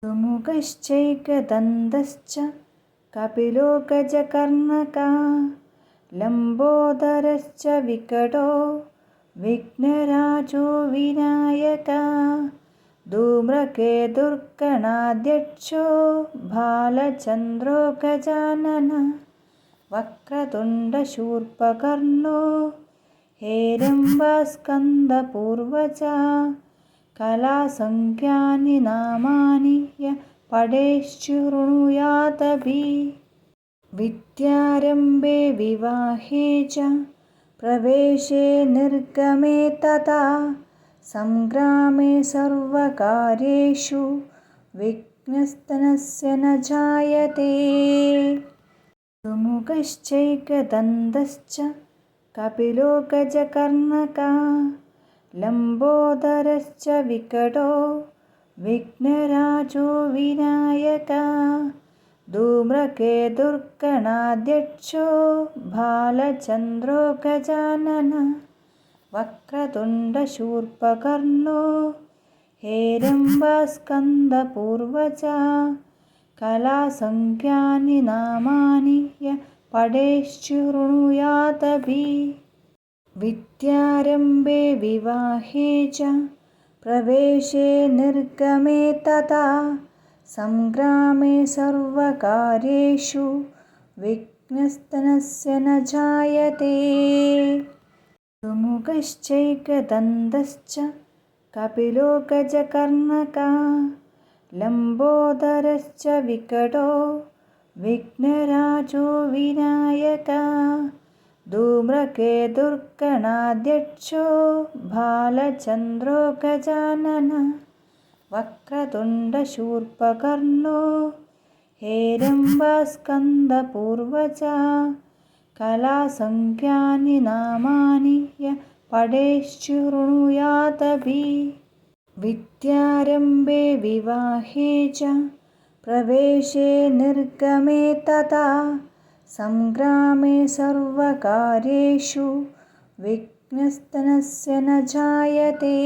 सुमुखश्चैकदन्तश्च कपिलो गजकर्णकः लम्बोदरश्च विकटो विघ्नराजो विनायकः धूम्रकेतुर्गणाध्यक्षो भालचन्द्रो गजाननः वक्रतुण्डशूर्पकर्णो हेरम्बस्कन्दपूर्वजः कलासंख्यानि नामानि यः पठेच्छृणुयादपि विद्यारम्भे विवाहे च प्रवेशे निर्गमे तथा संग्रामे सर्वकार्येषु विघ्नस्तनस्य न जायते। सुमुखश्चैकदन्तश्च कपिलो गजकर्णकः लम्बोदरश्च विकटो विघ्नराजो विनायकः धूम्रकेतुर्गणाध्यक्षो भालचन्द्रो गजाननः वक्रतुण्डशूर्पकर्णो हेरम्बस्कन्दपूर्वजः कलासंख्यानि नामानि यः पठेच्छृणुयादपि विद्यारम्भे विवाहे च प्रवेशे निर्गमे तथा संग्रामे सर्वकार्येषु विघ्नस्तनस्य न जायते। सुमुखश्चैकदन्तश्च कपिलो गजकर्णकः लम्बोदरश्च विकटो विघ्नराजो विनायकः धूम्रकेतुर्गणाध्यक्षो भालचन्द्रो गजाननः वक्रतुण्डशूर्पकर्णो हेरम्बस्कन्दपूर्वजः कलासंख्यानि नामानि यः पठेच्छृणुयादपि विद्यारम्भे विवाहे च प्रवेशे निर्गमे तथा संग्रामे सर्वकार्येषु विघ्नस्तनस्य न जायते। सुमुखश्चैकदन्तश्च कपिलो गजकर्णकः लम्बोदरश्च विकटो विघ्नराजो विनायकः धूम्रकेतुर्गणाध्यक्षो भालचन्द्रो गजाननः वक्रतुण्डशूर्पकर्णो हेरम्बस्कन्दपूर्वजः कलासंख्यानि नामानि यः पठेच्छृणुयादपि विद्यारम्भे विवाहे च प्रवेशे निर्गमे तथा संग्रामे सर्वकार्येषु विघ्नस्तनस्य न जायते।